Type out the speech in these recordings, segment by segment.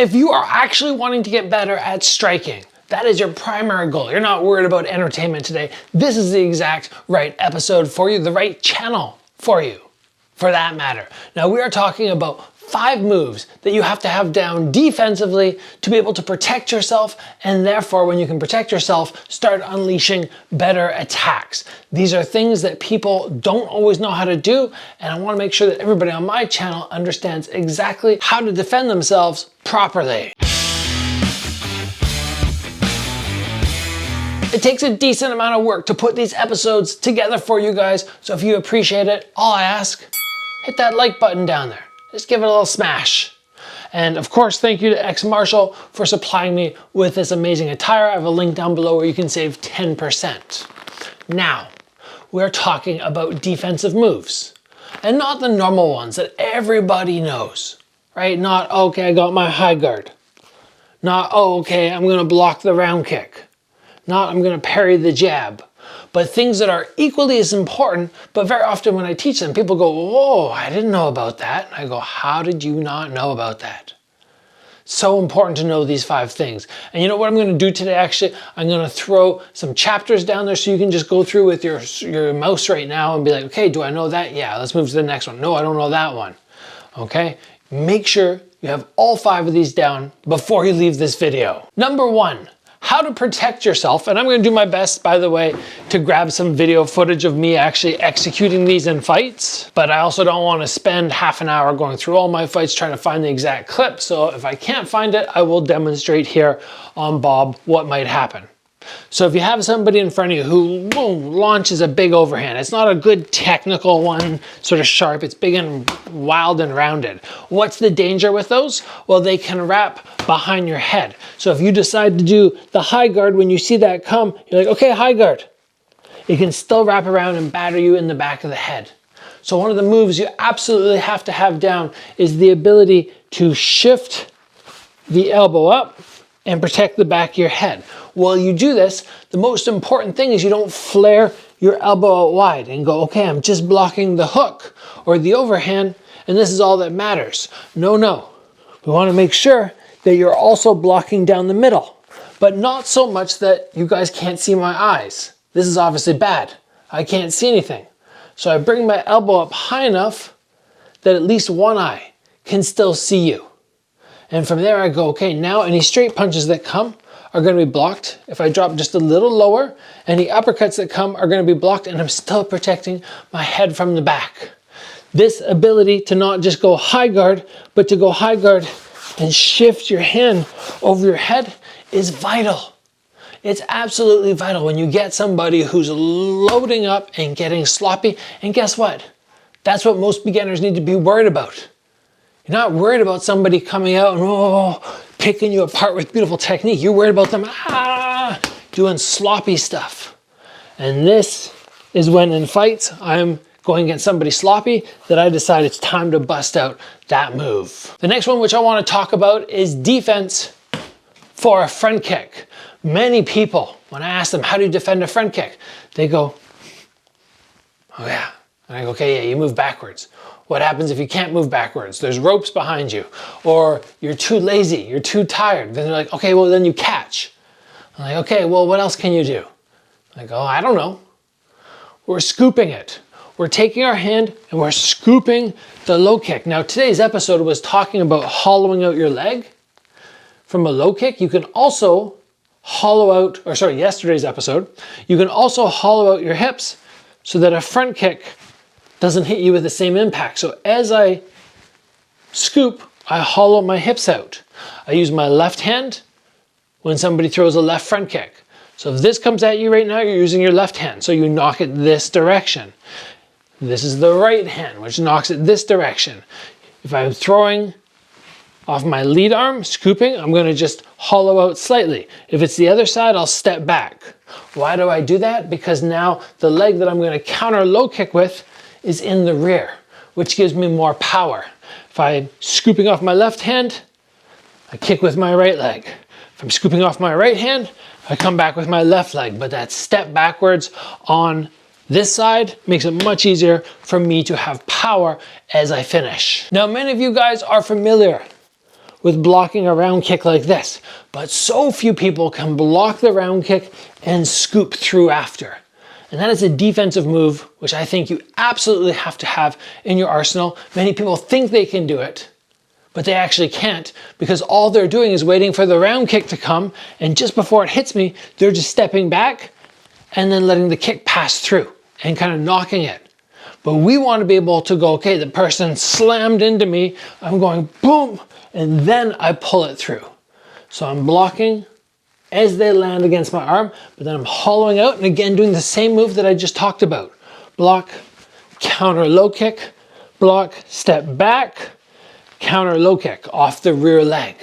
If you are actually wanting to get better at striking, that is your primary goal, you're not worried about entertainment today, this is the exact right episode for you, the right channel for you, for that matter. Now we are talking about 5 moves that you have to have down defensively to be able to protect yourself, and therefore when you can protect yourself, start unleashing better attacks. These are things that people don't always know how to do, and I want to make sure that everybody on my channel understands exactly how to defend themselves properly. It takes a decent amount of work to put these episodes together for you guys, so if you appreciate it, all I ask, hit that like button down there. Just give it a little smash. And of course, thank you to XMartial for supplying me with this amazing attire. I have a link down below where you can save 10%. Now, we're talking about defensive moves, and not the normal ones that everybody knows, right? Not, okay, I got my high guard. Not, oh, okay, I'm gonna block the round kick. Not, I'm gonna parry the jab. But things that are equally as important, but very often when I teach them, people go, whoa, I didn't know about that. And I go, how did you not know about that? So important to know these 5 things. And you know what I'm gonna do today, actually? I'm gonna throw some chapters down there so you can just go through with your mouse right now and be like, okay, do I know that? Yeah, let's move to the next one. No, I don't know that one. Okay, make sure you have all 5 of these down before you leave this video. Number 1. How to protect yourself, and I'm going to do my best, by the way, to grab some video footage of me actually executing these in fights, but I also don't want to spend half an hour going through all my fights trying to find the exact clip, so if I can't find it, I will demonstrate here on Bob what might happen. So if you have somebody in front of you who boom, launches a big overhand, it's not a good technical one, sort of sharp, it's big and wild and rounded. What's the danger with those? Well, they can wrap behind your head. So if you decide to do the high guard, when you see that come, you're like, okay, high guard. It can still wrap around and batter you in the back of the head. So one of the moves you absolutely have to have down is the ability to shift the elbow up and protect the back of your head. While you do this, the most important thing is you don't flare your elbow out wide and go, okay, I'm just blocking the hook or the overhand, and this is all that matters. No, no. We want to make sure that you're also blocking down the middle, but not so much that you guys can't see my eyes. This is obviously bad. I can't see anything. So I bring my elbow up high enough that at least one eye can still see you. And from there I go, okay, now any straight punches that come are going to be blocked. If I drop just a little lower, any uppercuts that come are going to be blocked, and I'm still protecting my head from the back. This ability to not just go high guard, but to go high guard and shift your hand over your head is vital. It's absolutely vital when you get somebody who's loading up and getting sloppy. And guess what? That's what most beginners need to be worried about. You're not worried about somebody coming out and picking you apart with beautiful technique. You're worried about them doing sloppy stuff. And this is when in fights I'm going against somebody sloppy that I decide it's time to bust out that move. The next one which I want to talk about is defense for a front kick. Many people, when I ask them how do you defend a front kick, they go, oh yeah. And I go, okay, yeah, you move backwards. What happens if you can't move backwards? There's ropes behind you, or you're too lazy, you're too tired. Then they're like, okay, well then you catch. I'm like, okay, well what else can you do? I go, I don't know. We're scooping it. We're taking our hand and we're scooping the low kick. Now today's episode was talking about hollowing out your leg. From a low kick, you can also hollow out, or sorry, yesterday's episode, you can also hollow out your hips so that a front kick doesn't hit you with the same impact. So as I scoop, I hollow my hips out. I use my left hand when somebody throws a left front kick. So if this comes at you right now, you're using your left hand. So you knock it this direction. This is the right hand, which knocks it this direction. If I'm throwing off my lead arm, scooping, I'm going to just hollow out slightly. If it's the other side, I'll step back. Why do I do that? Because now the leg that I'm going to counter low kick with is in the rear, which gives me more power. If I'm scooping off my left hand, I kick with my right leg. If I'm scooping off my right hand, I come back with my left leg. But that step backwards on this side makes it much easier for me to have power as I finish. Now, many of you guys are familiar with blocking a round kick like this, but so few people can block the round kick and scoop through after. And that is a defensive move, which I think you absolutely have to have in your arsenal. Many people think they can do it, but they actually can't, because all they're doing is waiting for the round kick to come, and just before it hits me, they're just stepping back and then letting the kick pass through and kind of knocking it. But we want to be able to go, okay, the person slammed into me, I'm going boom, and then I pull it through. So I'm blocking as they land against my arm, but then I'm hollowing out and again doing the same move that I just talked about. Block, counter low kick, block, step back, counter low kick off the rear leg.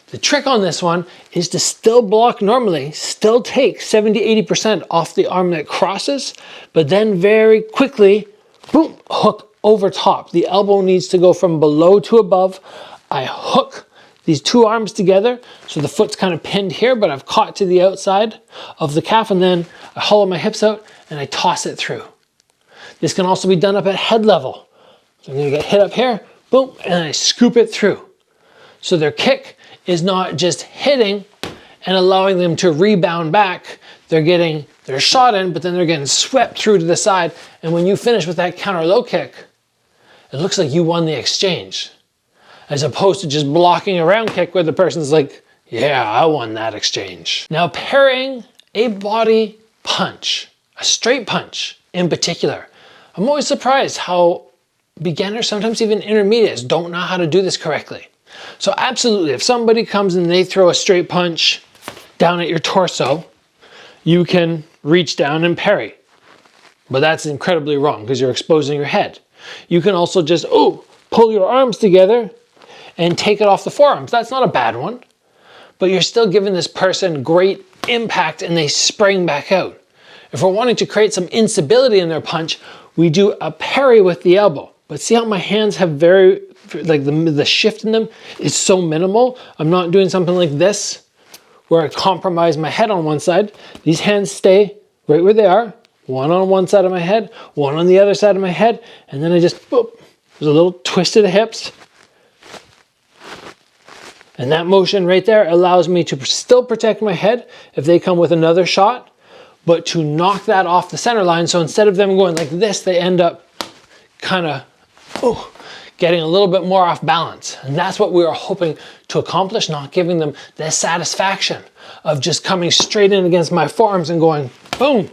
The trick on this one is to still block normally, still take 70–80% off the arm that crosses, but then very quickly, boom, hook over top. The elbow needs to go from below to above. I hook these two arms together, so the foot's kind of pinned here, but I've caught to the outside of the calf, and then I hollow my hips out and I toss it through. This can also be done up at head level. So I'm gonna get hit up here, boom, and I scoop it through. So their kick is not just hitting and allowing them to rebound back. They're getting their shot in, but then they're getting swept through to the side. And when you finish with that counter low kick, it looks like you won the exchange, as opposed to just blocking a round kick where the person's like, yeah, I won that exchange. Now, parrying a body punch, a straight punch in particular, I'm always surprised how beginners, sometimes even intermediates, don't know how to do this correctly. So absolutely, if somebody comes and they throw a straight punch down at your torso, you can reach down and parry. But that's incredibly wrong because you're exposing your head. You can also just, pull your arms together and take it off the forearms. That's not a bad one, but you're still giving this person great impact and they spring back out. If we're wanting to create some instability in their punch, we do a parry with the elbow. But see how my hands have the shift in them is so minimal. I'm not doing something like this where I compromise my head on one side. These hands stay right where they are, one on one side of my head, one on the other side of my head, and then I just, boop, there's a little twist of the hips. And that motion right there allows me to still protect my head if they come with another shot, but to knock that off the center line. So instead of them going like this, they end up kind of getting a little bit more off balance. And that's what we are hoping to accomplish, not giving them the satisfaction of just coming straight in against my forearms and going boom,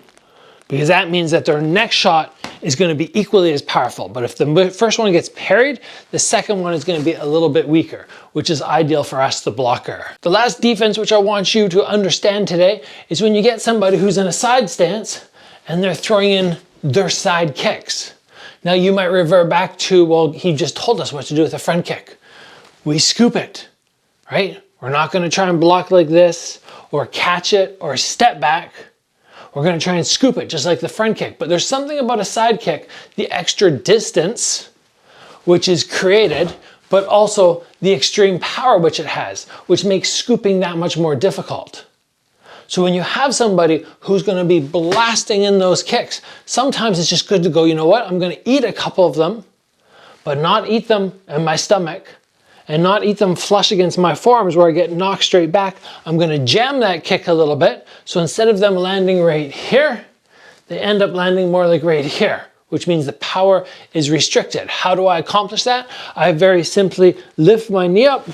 because that means that their next shot is going to be equally as powerful. But if the first one gets parried, the second one is going to be a little bit weaker, which is ideal for us, the blocker. The last defense which I want you to understand today is when you get somebody who's in a side stance and they're throwing in their side kicks. Now you might revert back to, well, he just told us what to do with a front kick. We scoop it, right? We're not going to try and block like this or catch it or step back. We're going to try and scoop it just like the front kick. But there's something about a side kick, the extra distance which is created, but also the extreme power which it has, which makes scooping that much more difficult. So when you have somebody who's going to be blasting in those kicks, sometimes it's just good to go, you know what, I'm going to eat a couple of them, but not eat them in my stomach and not eat them flush against my forearms where I get knocked straight back. I'm going to jam that kick a little bit. So instead of them landing right here, they end up landing more like right here, which means the power is restricted. How do I accomplish that? I very simply lift my knee up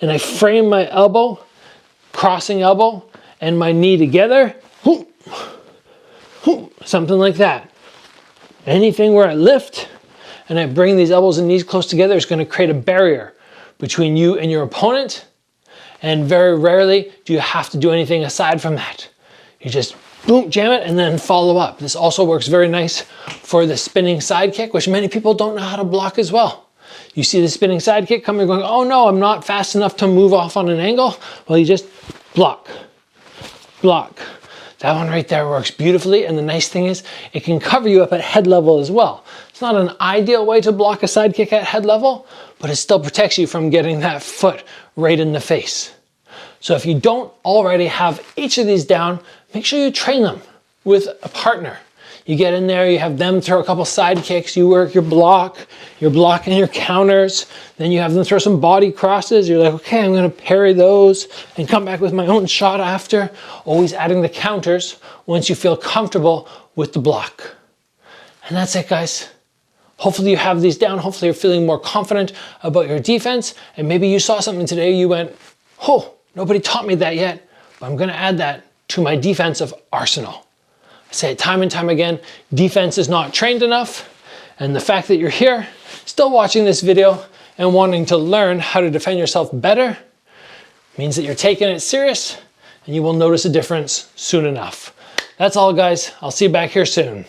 and I frame my elbow, crossing elbow, and my knee together, something like that. Anything where I lift and I bring these elbows and knees close together is going to create a barrier between you and your opponent, and very rarely do you have to do anything aside from that. You just boom, jam it, and then follow up. This also works very nice for the spinning side kick, which many people don't know how to block as well. You see the spinning side kick coming, going, oh no, I'm not fast enough to move off on an angle. Well, you just block. Block. That one right there works beautifully, and the nice thing is it can cover you up at head level as well. It's not an ideal way to block a side kick at head level, but it still protects you from getting that foot right in the face. So if you don't already have each of these down, make sure you train them with a partner. You get in there, you have them throw a couple side kicks, you work your block, you're blocking your counters, then you have them throw some body crosses. You're like, okay, I'm gonna parry those and come back with my own shot after. Always adding the counters once you feel comfortable with the block. And that's it, guys. Hopefully you have these down. Hopefully you're feeling more confident about your defense. And maybe you saw something today, you went, oh, nobody taught me that yet, but I'm gonna add that to my defensive arsenal. I say it time and time again, defense is not trained enough. And the fact that you're here, still watching this video and wanting to learn how to defend yourself better means that you're taking it serious and you will notice a difference soon enough. That's all, guys. I'll see you back here soon.